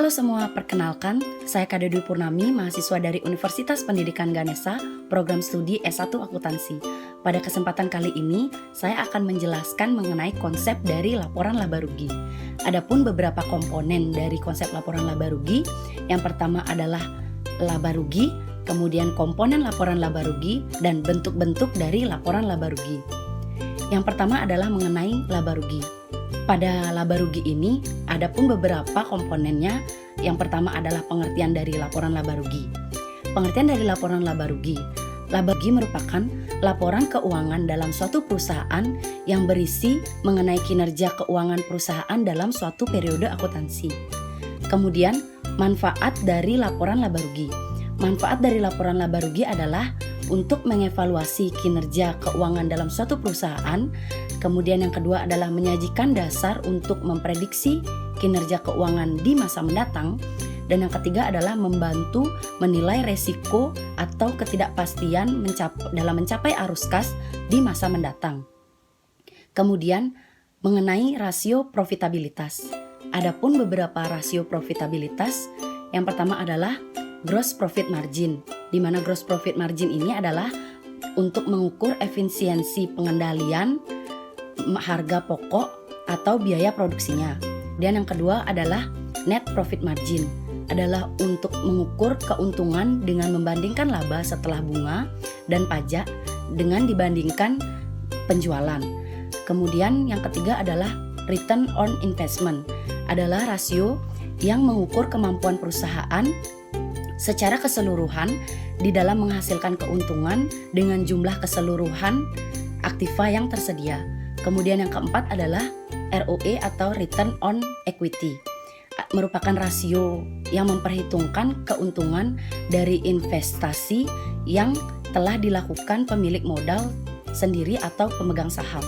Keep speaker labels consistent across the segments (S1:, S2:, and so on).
S1: Halo semua, perkenalkan, saya Kade Dwi Purnami, mahasiswa dari Universitas Pendidikan Ganesha, program studi S1 Akuntansi. Pada kesempatan kali ini, saya akan menjelaskan mengenai konsep dari laporan laba rugi. Adapun beberapa komponen dari konsep laporan laba rugi, yang pertama adalah laba rugi, kemudian komponen laporan laba rugi, dan bentuk-bentuk dari laporan laba rugi. Yang pertama adalah mengenai laba rugi. Pada laba rugi ini, ada pun beberapa komponennya. Yang pertama adalah pengertian dari laporan laba rugi. Pengertian dari laporan laba rugi. Laba rugi merupakan laporan keuangan dalam suatu perusahaan yang berisi mengenai kinerja keuangan perusahaan dalam suatu periode akuntansi. Kemudian, manfaat dari laporan laba rugi. Manfaat dari laporan laba rugi adalah untuk mengevaluasi kinerja keuangan dalam suatu perusahaan. Kemudian yang kedua adalah menyajikan dasar untuk memprediksi kinerja keuangan di masa mendatang. Dan yang ketiga adalah membantu menilai resiko atau ketidakpastian dalam mencapai arus kas di masa mendatang. Kemudian mengenai rasio profitabilitas. Adapun beberapa rasio profitabilitas, yang pertama adalah gross profit margin, di mana gross profit margin ini adalah untuk mengukur efisiensi pengendalian harga pokok atau biaya produksinya. Dan yang kedua adalah net profit margin, adalah untuk mengukur keuntungan dengan membandingkan laba setelah bunga dan pajak dengan dibandingkan penjualan. Kemudian yang ketiga adalah return on investment, adalah rasio yang mengukur kemampuan perusahaan secara keseluruhan di dalam menghasilkan keuntungan dengan jumlah keseluruhan aktiva yang tersedia. Kemudian yang keempat adalah ROE atau return on equity, merupakan rasio yang memperhitungkan keuntungan dari investasi yang telah dilakukan pemilik modal sendiri atau pemegang saham.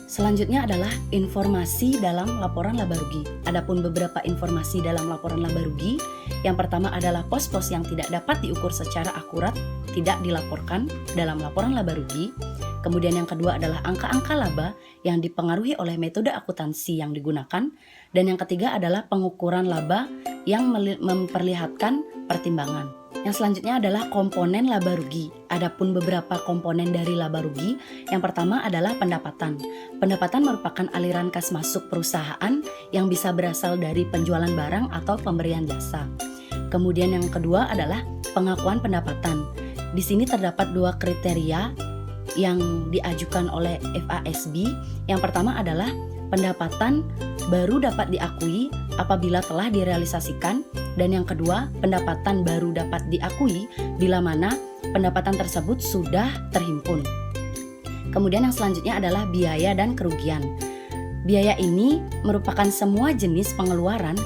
S1: Selanjutnya adalah informasi dalam laporan laba rugi. Adapun beberapa informasi dalam laporan laba rugi, yang pertama adalah pos-pos yang tidak dapat diukur secara akurat tidak dilaporkan dalam laporan laba rugi. Kemudian yang kedua adalah angka-angka laba yang dipengaruhi oleh metode akuntansi yang digunakan. Dan yang ketiga adalah pengukuran laba yang memperlihatkan pertimbangan. Yang selanjutnya adalah komponen laba rugi. Adapun beberapa komponen dari laba rugi, yang pertama adalah pendapatan. Pendapatan merupakan aliran kas masuk perusahaan yang bisa berasal dari penjualan barang atau pemberian jasa. Kemudian yang kedua adalah pengakuan pendapatan. Di sini terdapat dua kriteria yang diajukan oleh FASB. Yang pertama adalah pendapatan baru dapat diakui apabila telah direalisasikan, dan yang kedua, pendapatan baru dapat diakui bila mana pendapatan tersebut sudah terhimpun. Kemudian yang selanjutnya adalah biaya dan kerugian. Biaya ini merupakan semua jenis pengeluaran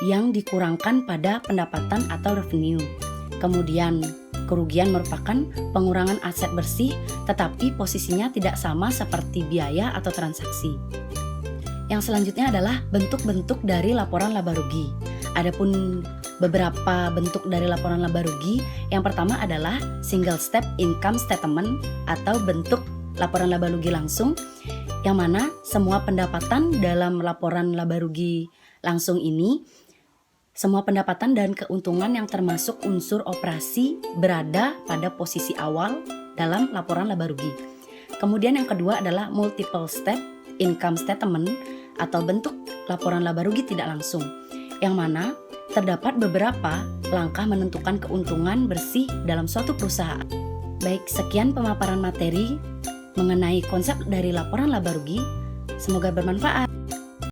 S1: yang dikurangkan pada pendapatan atau revenue. Kemudian kerugian merupakan pengurangan aset bersih tetapi posisinya tidak sama seperti biaya atau transaksi. Yang selanjutnya adalah bentuk-bentuk dari laporan laba rugi. Adapun beberapa bentuk dari laporan laba rugi, yang pertama adalah single step income statement atau bentuk laporan laba rugi langsung, yang mana semua pendapatan dalam laporan laba rugi langsung ini, semua pendapatan dan keuntungan yang termasuk unsur operasi berada pada posisi awal dalam laporan laba rugi. Kemudian yang kedua adalah multiple step income statement atau bentuk laporan laba rugi tidak langsung, yang mana terdapat beberapa langkah menentukan keuntungan bersih dalam suatu perusahaan. Baik, sekian pemaparan materi mengenai konsep dari laporan laba rugi. Semoga bermanfaat.